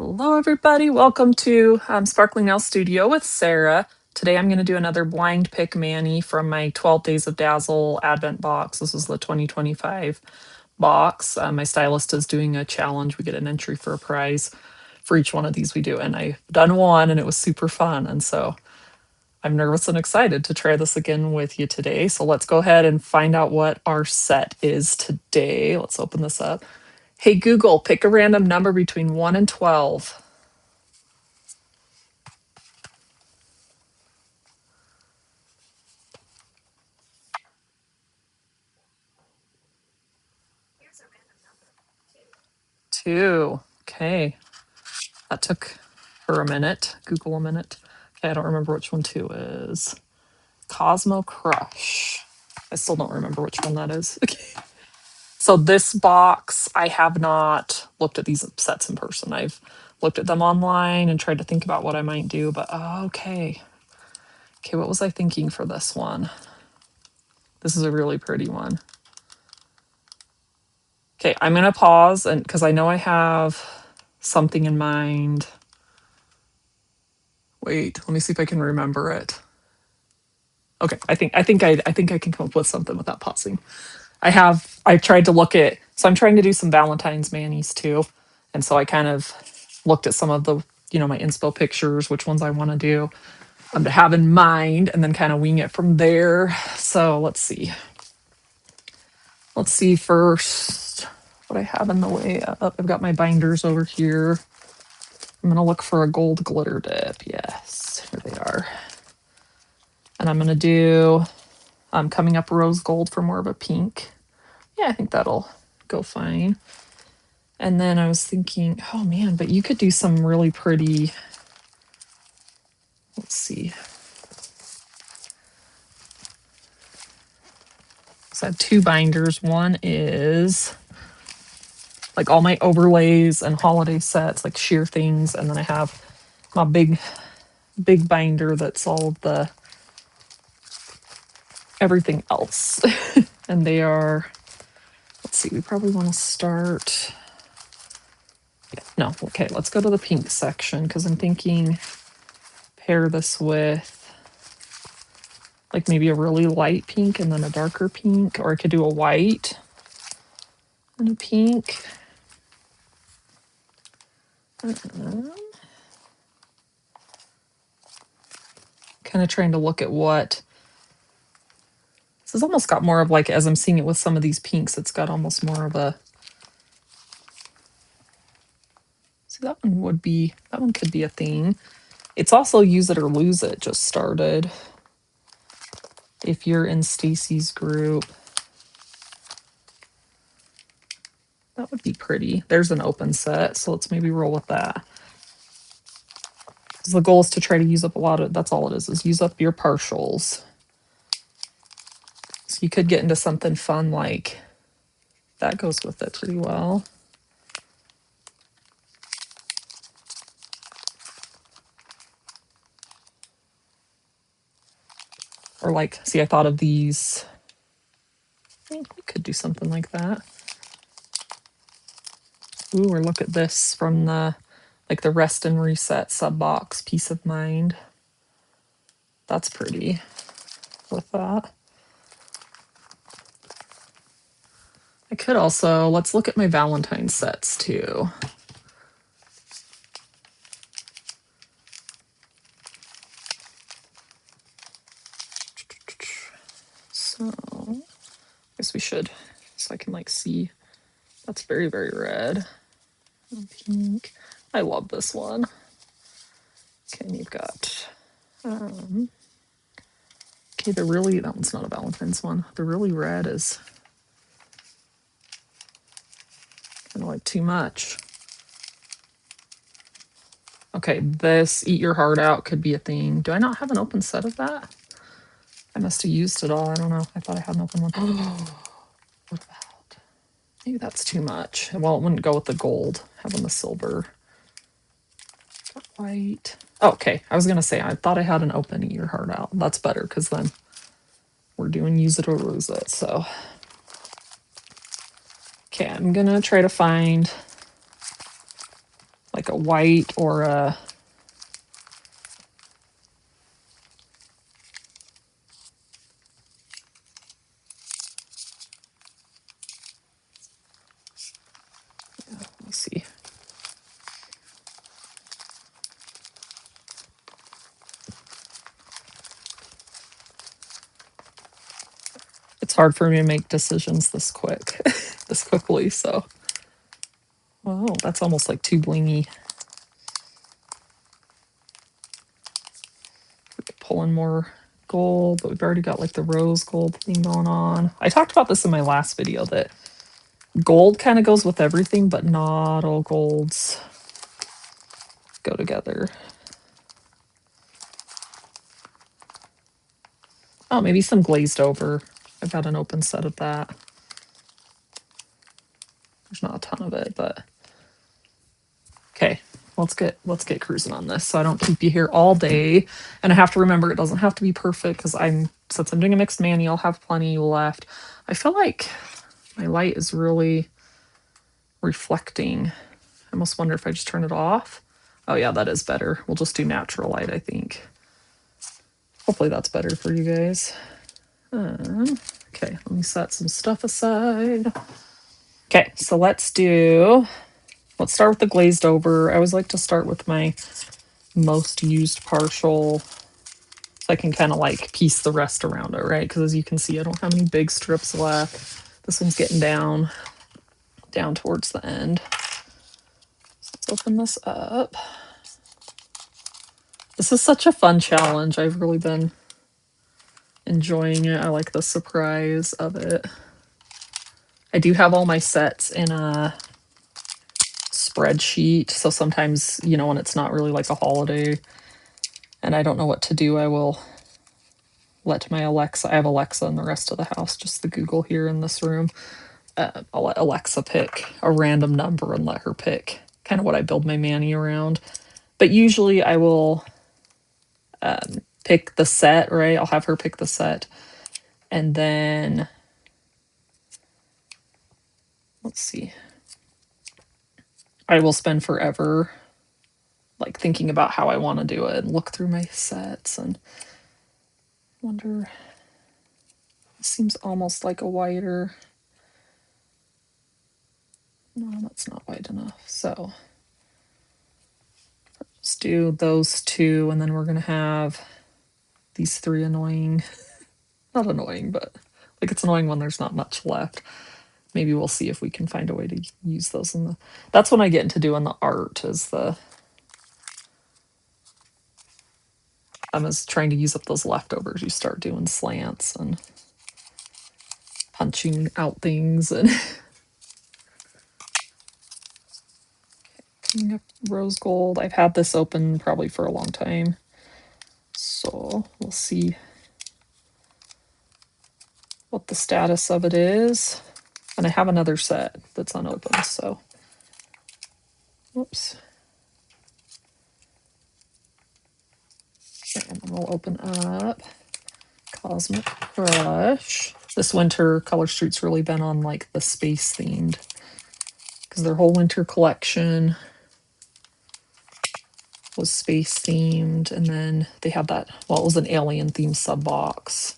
Hello, everybody. Welcome to Sparkling Nail Studio with Sarah. Today I'm going to do another blind pick mani from my 12 Days of Dazzle Advent box. This is the 2025 box. My stylist is doing a challenge. We get an entry for a prize for each one of these we do. And I've done one and it was super fun. And so I'm nervous and excited to try this again with you today. So let's go ahead and find out what our set is today. Let's open this up. Hey, Google, pick a random number between 1 and 12. Two. Okay. That took her a minute. Google a minute. Okay, I don't remember which one two is. Cosmo Crush. I still don't remember which one that is. Okay. So this box, I have not looked at these sets in person. I've looked at them online and tried to think about what I might do, but okay. Okay, what was I thinking for this one? This is a really pretty one. Okay, I'm gonna pause and because I know I have something in mind. Wait, let me see if I can remember it. Okay, I think I can come up with something without pausing. I tried to look at, so I'm trying to do some Valentine's manis too. And so I kind of looked at some of the, my inspo pictures, which ones I want to do to have in mind, and then kind of wing it from there. So let's see. Let's see first what I have in the way up. I've got my binders over here. I'm gonna look for a gold glitter dip. Yes, here they are. And I'm gonna do coming up rose gold for more of a pink. Yeah, I think that'll go fine. And then I was thinking, oh man, but you could do some really pretty, let's see. So I have two binders. One is like all my overlays and holiday sets, like sheer things. And then I have my big binder that's all of the everything else. And they are, let's see, we probably want to start. Yeah, no, okay, let's go to the pink section because I'm thinking pair this with like maybe a really light pink and then a darker pink, or I could do a white and a pink. Kind of trying to look at what this has almost got more of, like, as I'm seeing it with some of these pinks, it's got almost more of a, see, that one could be a theme. It's also use it or lose it just started. If you're in Stacy's group, that would be pretty. There's an open set, so let's maybe roll with that. The goal is to try to use up a lot of, that's all it is use up your partials. So you could get into something fun like that goes with it pretty well. Or like, see, I thought of these. I think we could do something like that. Ooh, or look at this from the, like the rest and reset sub box, Peace of Mind. That's pretty with that. I could also, let's look at my Valentine sets too. So, I guess we should, so I can like see. That's very, very red. Pink. I love this one. Okay, and you've got, okay, the really, that one's not a Valentine's one. The really red is kind of like too much. Okay, this Eat Your Heart Out could be a thing. Do I not have an open set of that? I must have used it all. I don't know. I thought I had an open one. What about? Maybe that's too much. Well, it wouldn't go with the gold, having the silver. Got white. Oh, okay, I was going to say, I thought I had an open Eat Your Heart Out. That's better because then we're doing use it or lose it. So, okay, I'm going to try to find like a white or a, let me see. It's hard for me to make decisions this quick, this quickly, so. Oh, that's almost like too blingy. We could pull in more gold, but we've already got like the rose gold thing going on. I talked about this in my last video that gold kind of goes with everything, but not all golds go together. Oh, maybe some glazed over. I've got an open set of that. There's not a ton of it, but okay. Let's get cruising on this so I don't keep you here all day. And I have to remember it doesn't have to be perfect because since I'm doing a mixed mani, I'll have plenty left. I feel like my light is really reflecting. I almost wonder if I just turn it off. Oh yeah, that is better. We'll just do natural light, I think. Hopefully that's better for you guys. Okay, let me set some stuff aside. Okay, so let's start with the glazed over. I always like to start with my most used partial so I can kind of like piece the rest around it, right? Because as you can see, I don't have any big strips left. This one's getting down towards the end. So let's open this up. This is such a fun challenge. I've really been enjoying it. I like the surprise of it. I do have all my sets in a spreadsheet, so sometimes, you know, when it's not really like a holiday and I don't know what to do, I will let my Alexa, I have Alexa in the rest of the house, just the Google here in this room. I'll let Alexa pick a random number and let her pick kind of what I build my mani around. But usually I will pick the set, right? I'll have her pick the set. And then, let's see. I will spend forever like thinking about how I want to do it and look through my sets and wonder. It seems almost like a whiter. No, that's not white enough. So let's do those two, and then we're gonna have these three annoying, not annoying, but like it's annoying when there's not much left. Maybe we'll see if we can find a way to use those in the, that's when I get into doing the art, is the, I'm just trying to use up those leftovers. You start doing slants and punching out things and cleaning up rose gold. I've had this open probably for a long time, so we'll see what the status of it is. And I have another set that's unopened, so whoops. And then we'll open up Cosmo Crush. This winter, Color Street's really been on like the space themed because their whole winter collection was space themed, and then they had that, well, it was an alien themed sub box.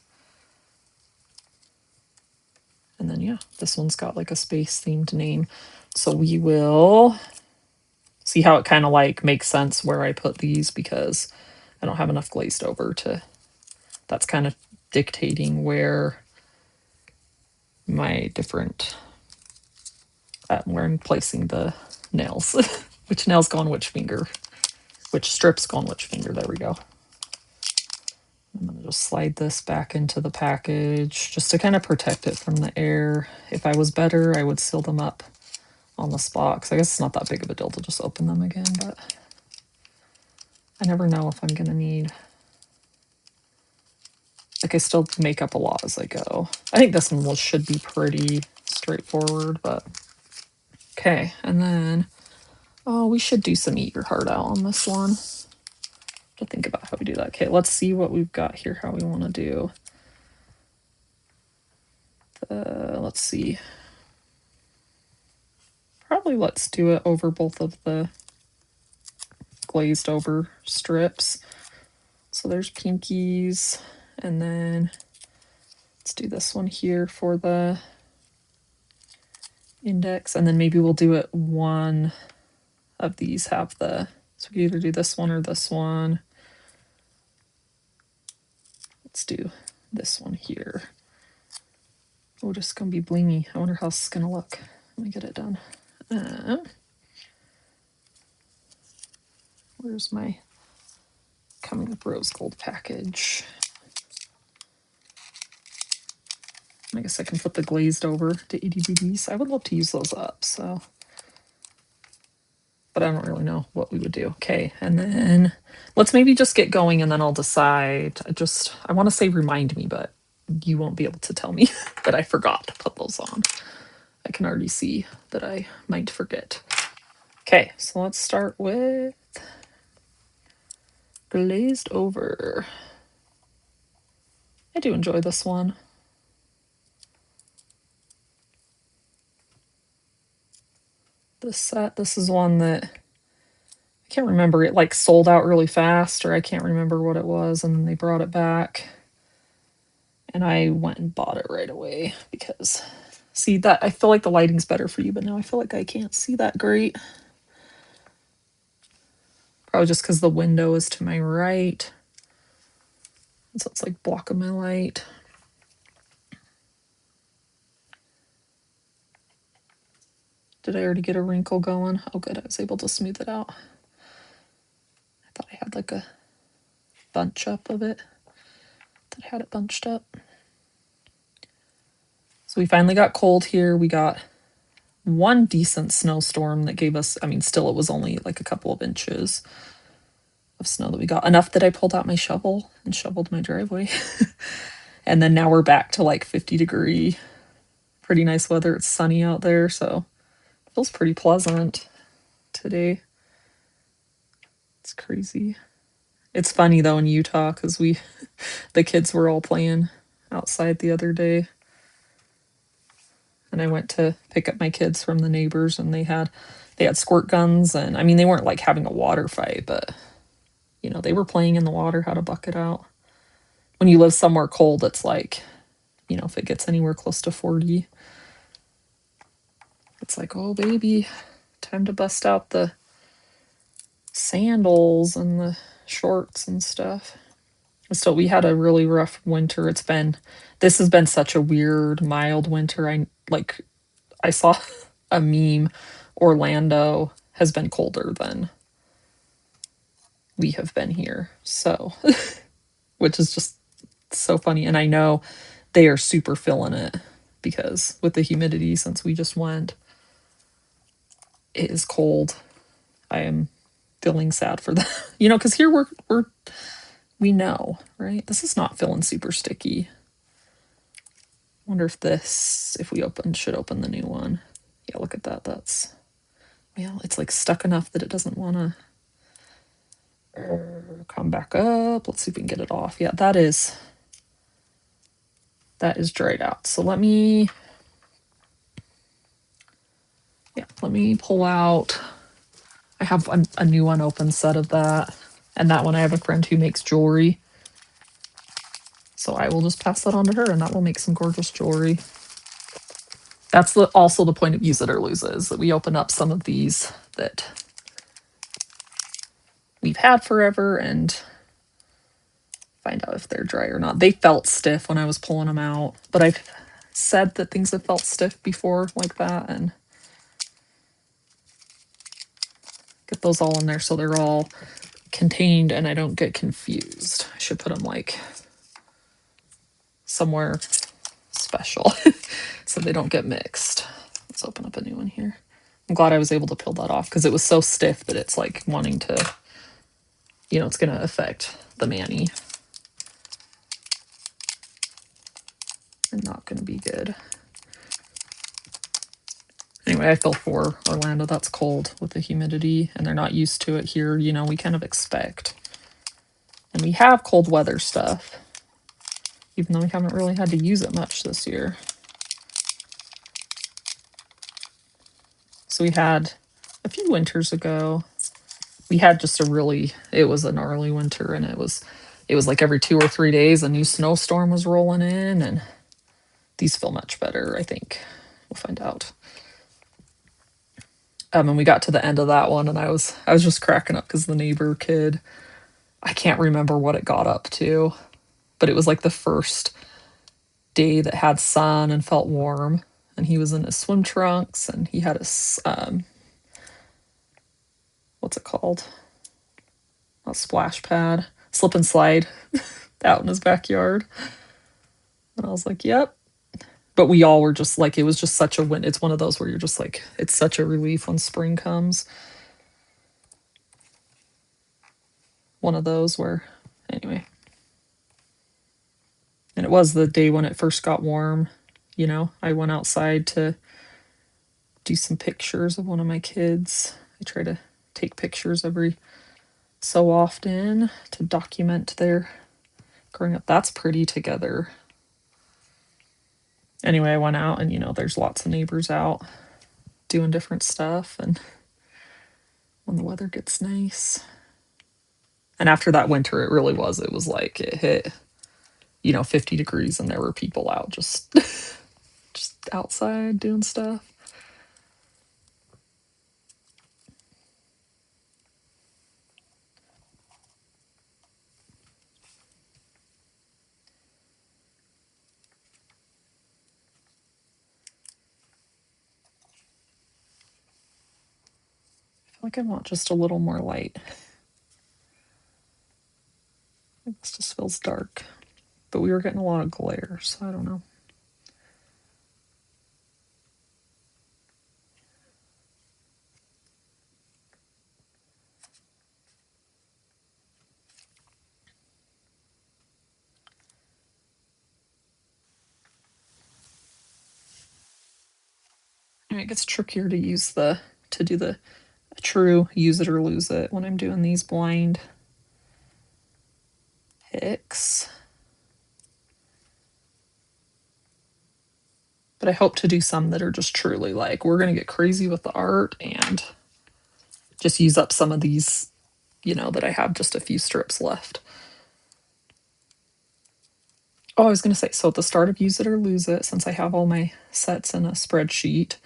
And then yeah, this one's got like a space themed name. So we will see how it kind of like makes sense where I put these because I don't have enough glazed over to, that's kind of dictating where my different, where I'm placing the nails. Which nails go on which finger, which strips go on which finger. There we go. I'm going to just slide this back into the package just to kind of protect it from the air. If I was better, I would seal them up on the spot, because I guess it's not that big of a deal to just open them again, but I never know if I'm going to need, like I still make up a lot as I go. I think this one should be pretty straightforward, but okay. And then, oh, we should do some eat your heart out on this one. To think about how we do that. Okay, let's see what we've got here, how we want to do. Let's see. Probably let's do it over both of the glazed over strips. So there's pinkies, and then let's do this one here for the index, and then maybe we'll do it one of these have the, so we can either do this one or this one. Let's do this one here. Oh, just gonna be blingy. I wonder how this is gonna look when we get it done. Where's my Coming Up Rose Gold package? I guess I can put the glazed over to itty bitties. I would love to use those up, so. But I don't really know what we would do. Okay, and then let's maybe just get going and then I'll decide. I want to say remind me, but you won't be able to tell me that I forgot to put those on. I can already see that I might forget. Okay, so let's start with glazed over. I do enjoy this one. This set, this is one that I can't remember. It like sold out really fast, or I can't remember what it was, and they brought it back. And I went and bought it right away because, see, that I feel like the lighting's better for you, but now I feel like I can't see that great. Probably just because the window is to my right. So it's like blocking my light. Did I already get a wrinkle going? Oh, good. I was able to smooth it out. I thought I had like a bunch up of it. That I had it bunched up. So we finally got cold here. We got one decent snowstorm that gave us, I mean, still it was only like a couple of inches of snow that we got. Enough that I pulled out my shovel and shoveled my driveway. And then now we're back to like 50-degree, pretty nice weather. It's sunny out there, so it feels pretty pleasant today. It's crazy. It's funny though in Utah because the kids were all playing outside the other day. And I went to pick up my kids from the neighbors and they had squirt guns, and I mean they weren't like having a water fight, but you know, they were playing in the water how to bucket out. When you live somewhere cold, it's like, you know, if it gets anywhere close to 40, it's like, oh baby, time to bust out the sandals and the shorts and stuff. So we had a really rough winter. This has been such a weird, mild winter. I saw a meme, Orlando has been colder than we have been here. So, which is just so funny. And I know they are super feeling it because with the humidity since we just went, it is cold. I am feeling sad for them. You know, because here we know, right? This is not feeling super sticky. Wonder if we should open the new one. Yeah, look at that. It's like stuck enough that it doesn't want to come back up. Let's see if we can get it off. Yeah, that is dried out. So let me pull out. I have a new unopened set of that. And that one I have a friend who makes jewelry. So I will just pass that on to her and that will make some gorgeous jewelry. That's also the point of Use It or Lose It, is that we open up some of these that we've had forever and find out if they're dry or not. They felt stiff when I was pulling them out, but I've said that things have felt stiff before like that, and get those all in there so they're all contained and I don't get confused. I should put them like somewhere special so they don't get mixed. Let's open up a new one here. I'm glad I was able to peel that off because it was so stiff that it's like wanting to, you know, it's going to affect the mani. And not going to be good. Anyway, I feel for Orlando. That's cold with the humidity, and they're not used to it here. You know, we kind of expect. And we have cold weather stuff, even though we haven't really had to use it much this year. So we had a few winters ago, we had just a really, it was a gnarly winter, and it was like every 2 or 3 days a new snowstorm was rolling in, and these feel much better, I think. We'll find out. And we got to the end of that one, and I was just cracking up because the neighbor kid, I can't remember what it got up to, but it was like the first day that had sun and felt warm, and he was in his swim trunks, and he had his what's it called? A splash pad, slip and slide out in his backyard. And I was like, yep. But we all were just like, it was just such a win. It's one of those where you're just like, it's such a relief when spring comes. One of those where, anyway. And it was the day when it first got warm. I went outside to do some pictures of one of my kids. I try to take pictures every so often to document their growing up. That's pretty together. Anyway, I went out, and there's lots of neighbors out doing different stuff, and when the weather gets nice. And after that winter, it was like it hit 50 degrees, and there were people out just just outside doing stuff. I feel like I want just a little more light. This just feels dark, but we were getting a lot of glare, so I don't know. It gets trickier to do the true use it or lose it when I'm doing these blind picks. But I hope to do some that are just truly like, we're going to get crazy with the art and just use up some of these, that I have just a few strips left. Oh, I was going to say, so at the start of Use It or Lose It, since I have all my sets in a spreadsheet,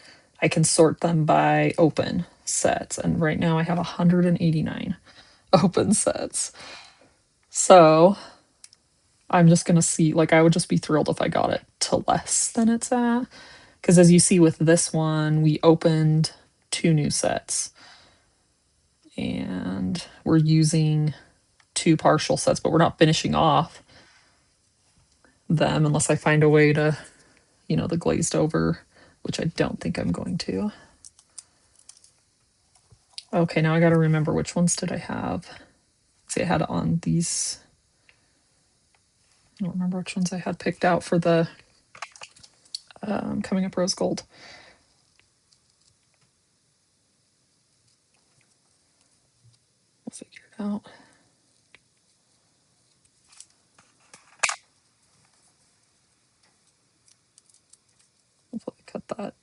I can sort them by open sets. And right now I have 189 open sets. So I'm just going to see, like, I would just be thrilled if I got it to less than it's at. Because as you see with this one, we opened 2 new sets. And we're using 2 partial sets, but we're not finishing off them unless I find a way to, the glazed over, which I don't think I'm going to. Okay, now I got to remember which ones did I have. See, I had on these. I don't remember which ones I had picked out for the Coming Up Rose Gold. We'll figure it out. Hopefully I cut that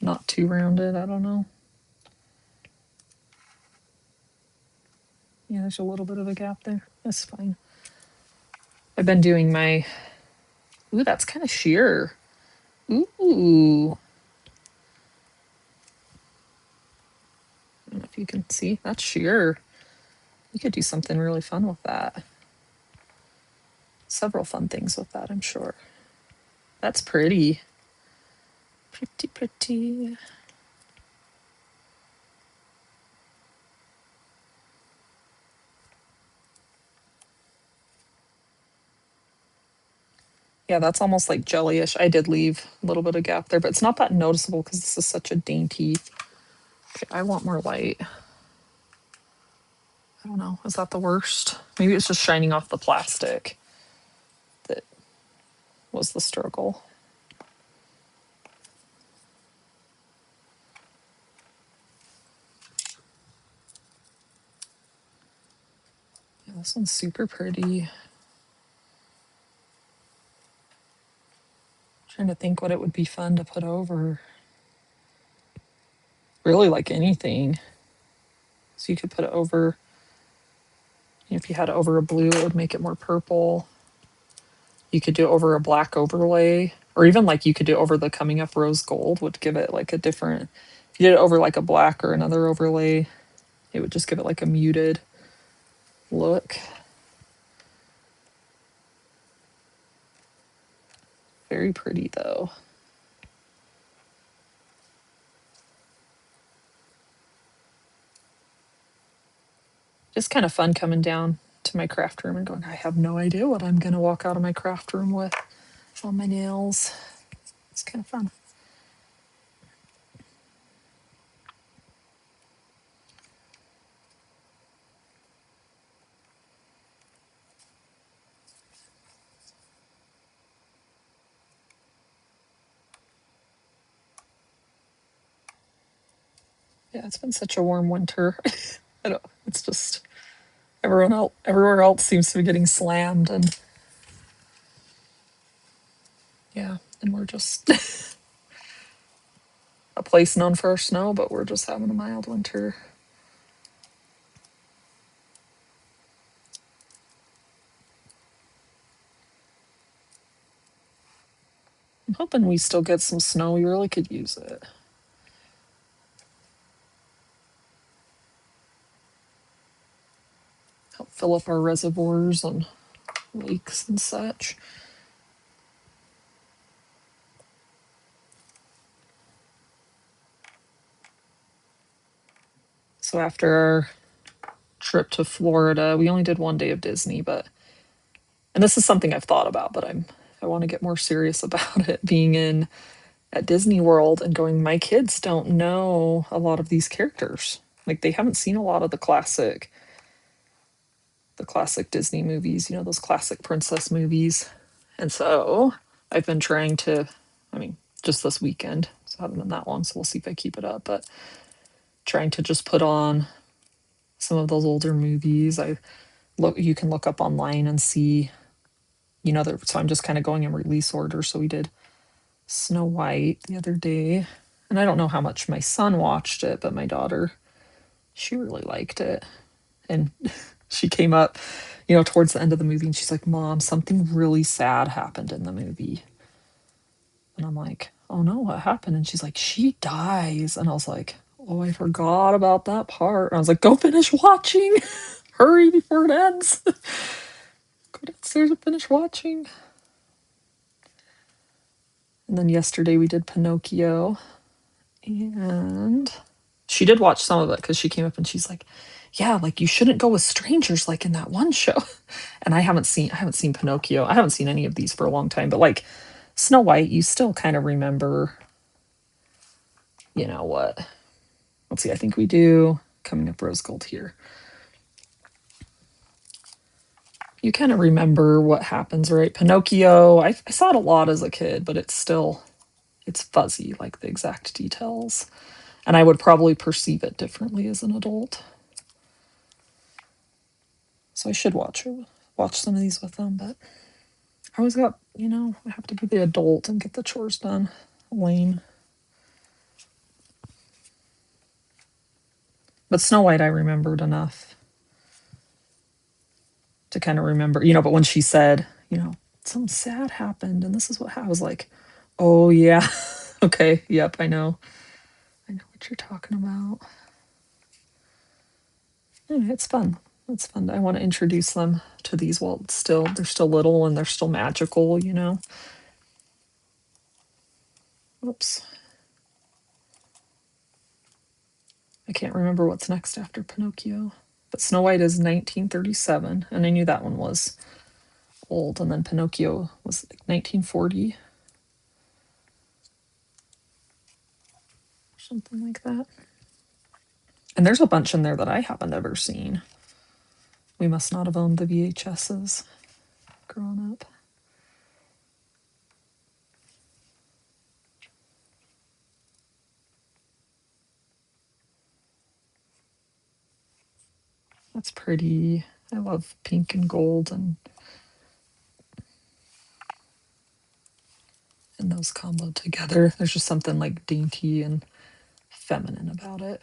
not too rounded. I don't know. Yeah, there's a little bit of a gap there. That's fine. I've been doing my. Ooh, that's kind of sheer. Ooh. I don't know if you can see. That's sheer. You could do something really fun with that. Several fun things with that, I'm sure. That's pretty. Pretty, pretty. Yeah, that's almost like jellyish. I did leave a little bit of gap there, but it's not that noticeable because this is such a dainty. Okay, I want more light. I don't know. Is that the worst? Maybe it's just shining off the plastic that was the struggle. Yeah, this one's super pretty. Trying to think what it would be fun to put over. Really like anything. So you could put it over, if you had it over a blue, it would make it more purple. You could do it over a black overlay, or even like you could do it over the coming up rose gold, would give it like a different, if you did it over like a black or another overlay, it would just give it like a muted look. Very pretty though. Just kind of fun coming down to my craft room and going, I have no idea what I'm going to walk out of my craft room with on my nails. It's kind of fun. Yeah, it's been such a warm winter. I don't, it's just everywhere else seems to be getting slammed, and yeah, and we're just a place known for our snow, but we're just having a mild winter. I'm hoping we still get some snow. We really could use it. Help fill up our reservoirs and lakes and such. So after our trip to Florida, we only did one day of Disney, but, and this is something I've thought about, but I want to get more serious about it, being in at Disney World and going, my kids don't know a lot of these characters. Like they haven't seen a lot of the classic Disney movies, those classic princess movies. And so I've been trying to, I mean, just this weekend, so I haven't been that long, so we'll see if I keep it up, but trying to just put on some of those older movies. You can look up online and see, so I'm just kind of going in release order. So we did Snow White the other day, and I don't know how much my son watched it, but my daughter, she really liked it. And she came up, towards the end of the movie, and she's like, Mom, something really sad happened in the movie. And I'm like, oh no, what happened? And she's like, she dies. And I was like, oh, I forgot about that part. And I was like, go finish watching. Hurry before it ends. Go downstairs and finish watching. And then yesterday we did Pinocchio. And she did watch some of it because she came up and she's like, yeah, like you shouldn't go with strangers like in that one show. And I haven't seen Pinocchio. I haven't seen any of these for a long time, but like Snow White, you still kind of remember, what. Let's see, I think we do coming up rose gold here. You kind of remember what happens, right? Pinocchio, I saw it a lot as a kid, but it's fuzzy, like the exact details. And I would probably perceive it differently as an adult. So I should watch some of these with them, but I always got, I have to be the adult and get the chores done. Lame. But Snow White, I remembered enough to kind of remember, but when she said, something sad happened and this is what happened, I was like, oh yeah, okay, yep, I know what you're talking about. Anyway, it's fun. It's fun. I want to introduce them to these while they're still little and they're still magical, Oops. I can't remember what's next after Pinocchio. But Snow White is 1937, and I knew that one was old, and then Pinocchio was like 1940. Something like that. And there's a bunch in there that I haven't ever seen. We must not have owned the VHSs growing up. That's pretty. I love pink and gold and those combo together. There's just something like dainty and feminine about it.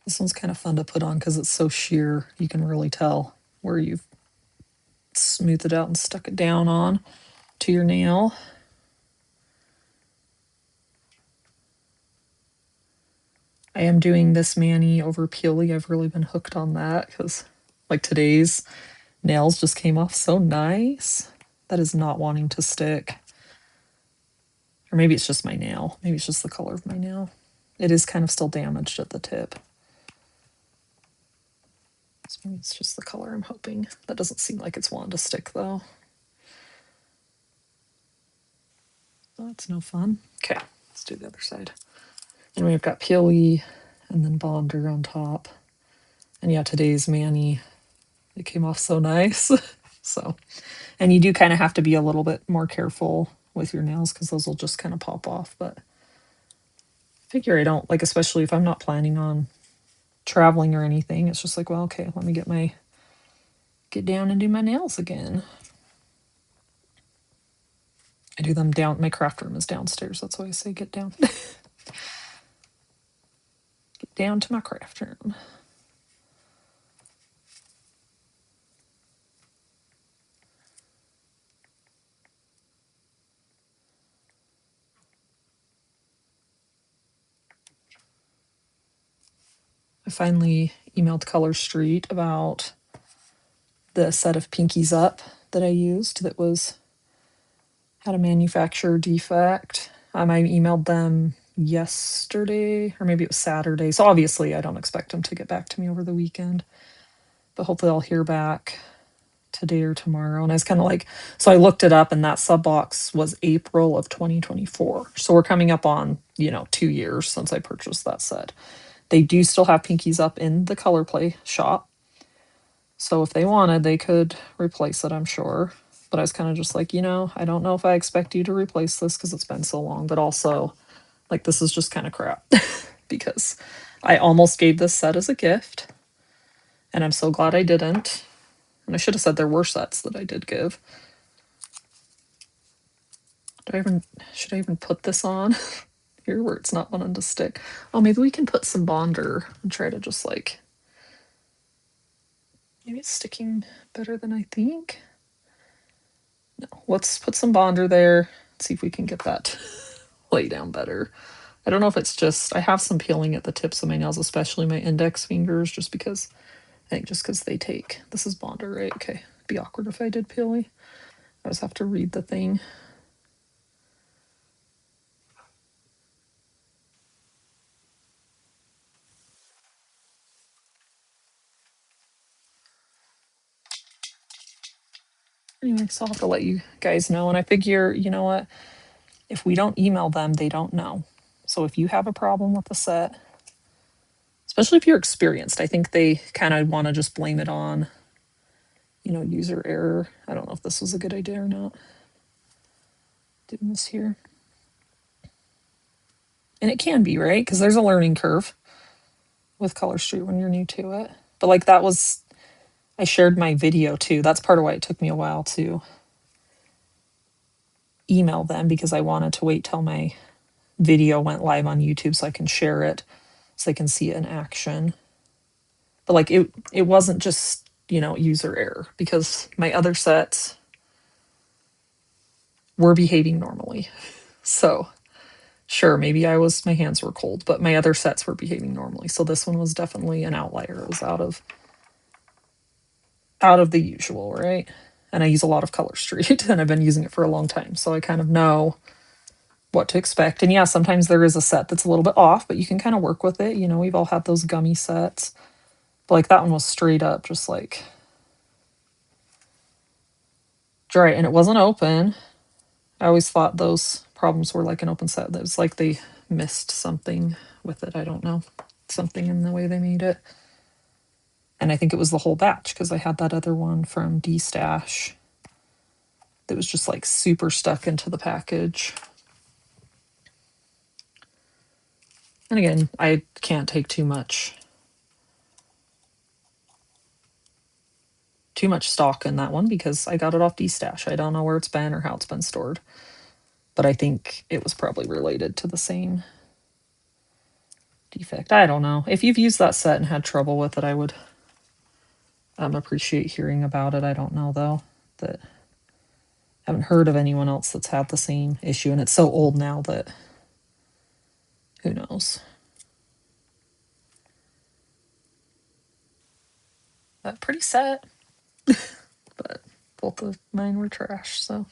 This one's kind of fun to put on because it's so sheer. You can really tell where you've smoothed it out and stuck it down on to your nail. I am doing this mani over peely. I've really been hooked on that because like today's nails just came off so nice. That is not wanting to stick. Or maybe it's just my nail. Maybe it's just the color of my nail. It is kind of still damaged at the tip. So maybe it's just the color, I'm hoping. That doesn't seem like it's wanting to stick though. That's no fun. Okay, let's do the other side. And we've got peely and then bonder on top. And yeah, today's mani, it came off so nice. So, and you do kind of have to be a little bit more careful with your nails because those will just kind of pop off. But I figure I don't, like, especially if I'm not planning on traveling or anything, it's just like, well, okay, let me get down and do my nails again. I do them down, my craft room is downstairs. That's why I say get down. Get down to my craft room. I finally emailed Color Street about the set of pinkies up that I used that had a manufacturer defect. I emailed them yesterday, or maybe it was Saturday. So obviously I don't expect them to get back to me over the weekend, but hopefully I'll hear back today or tomorrow. And I was kind of like, so I looked it up and that sub box was April of 2024. So we're coming up on, 2 years since I purchased that set. They do still have pinkies up in the Color Play shop. So if they wanted, they could replace it, I'm sure. But I was kind of just like, I don't know if I expect you to replace this because it's been so long, but also, like, this is just kind of crap because I almost gave this set as a gift and I'm so glad I didn't. And I should have said there were sets that I did give. Should I even put this on here where it's not wanting to stick? Oh, maybe we can put some bonder and try to just like, maybe it's sticking better than I think. No, let's put some bonder there. See if we can get that lay down better. I don't know if it's just, I have some peeling at the tips of my nails, especially my index fingers, just because they take, this is bonder, right? Okay. It'd be awkward if I did peely. I just have to read the thing. Anyway, so I'll have to let you guys know. And I figure, you know what? If we don't email them, they don't know. So if you have a problem with the set, especially if you're experienced, I think they kind of want to just blame it on, user error. I don't know if this was a good idea or not. Doing this here. And it can be, right? Because there's a learning curve with Color Street when you're new to it. But like I shared my video too. That's part of why it took me a while to email them because I wanted to wait till my video went live on YouTube so I can share it so they can see it in action. But like it wasn't just, user error because my other sets were behaving normally. So sure, maybe my hands were cold, but my other sets were behaving normally. So this one was definitely an outlier. It was out of the usual, right? And I use a lot of Color Street and I've been using it for a long time. So I kind of know what to expect. And yeah, sometimes there is a set that's a little bit off, but you can kind of work with it. We've all had those gummy sets. But like that one was straight up just like dry and it wasn't open. I always thought those problems were like an open set. That was like they missed something with it. I don't know. Something in the way they made it. And I think it was the whole batch because I had that other one from D-Stash that was just like super stuck into the package. And again, I can't take too much stock in that one because I got it off D-Stash. I don't know where it's been or how it's been stored. But I think it was probably related to the same defect. I don't know. If you've used that set and had trouble with it, I would appreciate hearing about it. I don't know though. That I haven't heard of anyone else that's had the same issue, and it's so old now that who knows. But pretty set. But both of mine were trash, so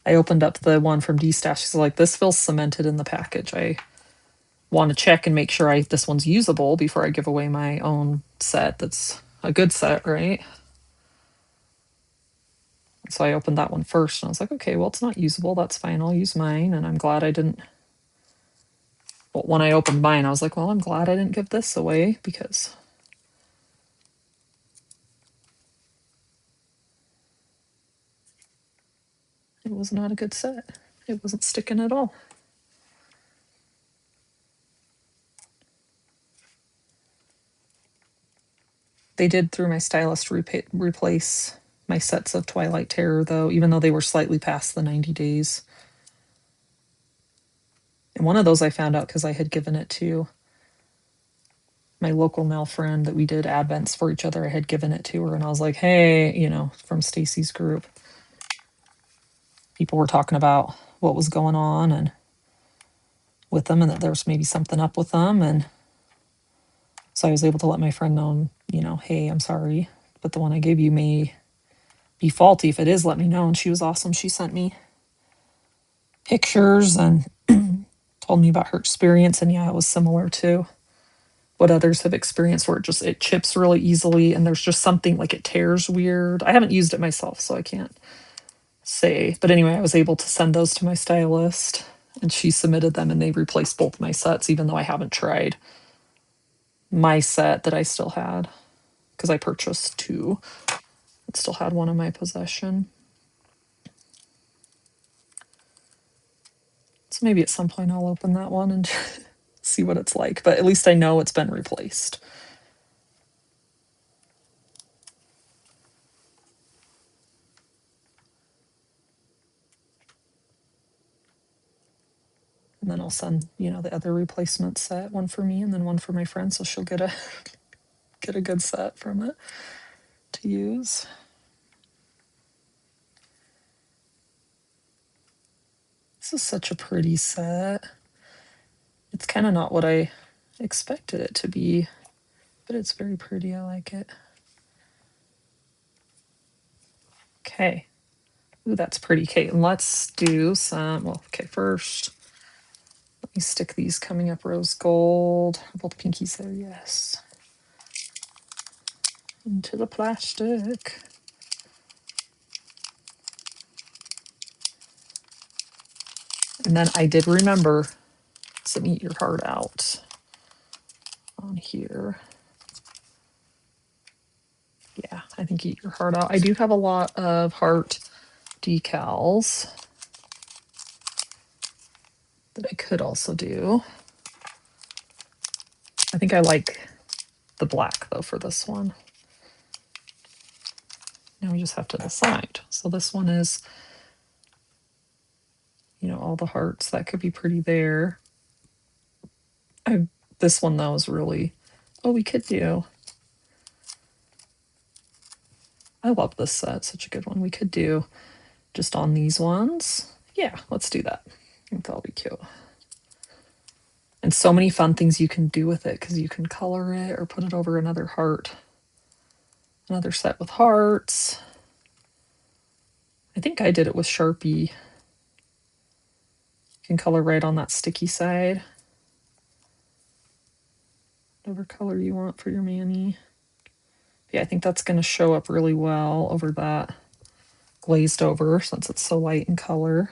I opened up the one from D-Stash. She's like, this feels cemented in the package. I want to check and make sure this one's usable before I give away my own set that's a good set, right? So I opened that one first and I was like, okay, well, it's not usable. That's fine. I'll use mine. And I'm glad I didn't. Well, when I opened mine, I was like, well, I'm glad I didn't give this away because it was not a good set. It wasn't sticking at all. They did, through my stylist, replace my sets of Twilight Terror, though, even though they were slightly past the 90 days. And one of those I found out because I had given it to my local mail friend that we did Advents for each other. I had given it to her, and I was like, hey, from Stacy's group. People were talking about what was going on and with them, and that there was maybe something up with them. And so I was able to let my friend know, hey, I'm sorry, but the one I gave you may be faulty. If it is, let me know. And she was awesome. She sent me pictures and told me about her experience. And yeah, it was similar to what others have experienced, where it chips really easily, and there's just something like it tears weird. I haven't used it myself, so I can't say. But anyway, I was able to send those to my stylist, and she submitted them, and they replaced both my sets, even though I haven't tried my set that I still had, because I purchased two. I still had one in my possession. So maybe at some point I'll open that one and see what it's like. But at least I know it's been replaced. And then I'll send, the other replacement set, one for me and then one for my friend, so she'll get a good set from it to use. This is such a pretty set. It's kind of not what I expected it to be, but it's very pretty. I like it. Okay. Ooh, that's pretty. Okay, let's do some, first, let me stick these Coming Up Rose Gold. Both pinkies there, yes. Into the plastic. And then I did remember some Eat Your Heart Out on here. Yeah, I think Eat Your Heart Out. I do have a lot of heart decals that I could also do. I think I like the black though for this one. Now we just have to decide. So this one is, all the hearts. That could be pretty there. This one though is really, we could do. I love this set. Such a good one. We could do just on these ones. Yeah, let's do that. I think that'll be cute. And so many fun things you can do with it, because you can color it or put it over another heart. Another set with hearts. I think I did it with Sharpie. You can color right on that sticky side. Whatever color you want for your mani. Yeah, I think that's going to show up really well over that glazed over, since it's so light in color.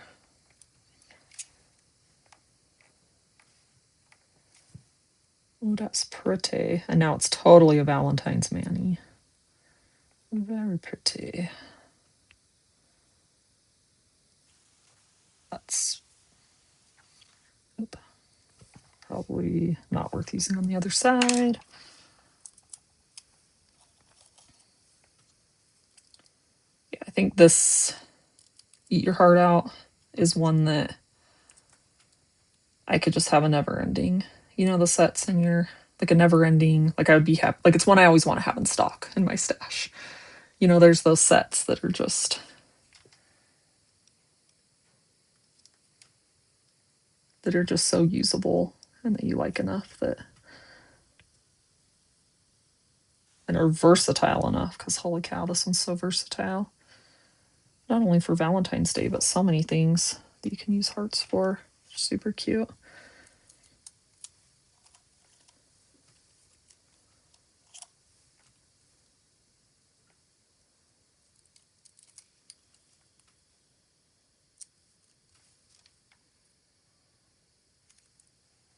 Oh, that's pretty. And now it's totally a Valentine's mani. Very pretty. That's probably not worth using on the other side. Yeah, I think this Eat Your Heart Out is one that I could just have a never ending You know, the sets in your, like a never ending, like I would be happy, like it's one I always want to have in stock in my stash. You know, there's those sets that are just so usable and that you like enough that, and are versatile enough, because holy cow, this one's so versatile. Not only for Valentine's Day, but so many things that you can use hearts for. Super cute.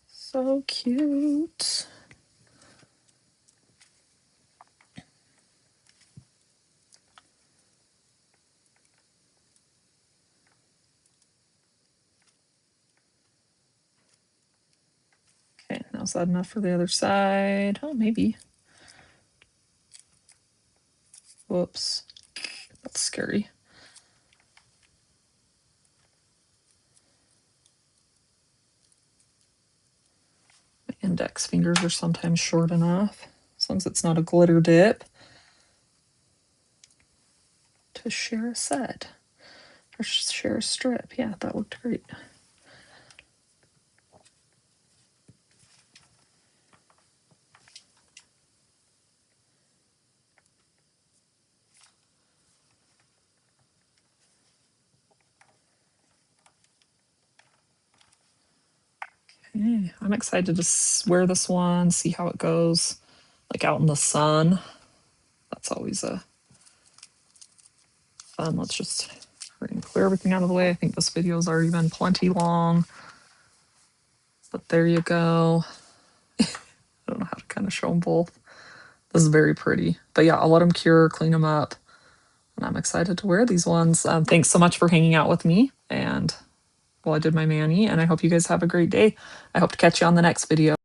So cute. Okay, now is that enough for the other side? Oh, maybe. Whoops. That's scary. My index fingers are sometimes short enough, as long as it's not a glitter dip, to share a set. Or share a strip. Yeah, that looked great. Okay, I'm excited to wear this one, see how it goes, like out in the sun. That's always a fun. Let's just hurry and clear everything out of the way. I think this video's already been plenty long, but there you go. I don't know how to kind of show them both. This is very pretty, but yeah, I'll let them cure, clean them up, and I'm excited to wear these ones. Thanks so much for hanging out with me, and while I did my mani, and I hope you guys have a great day. I hope to catch you on the next video.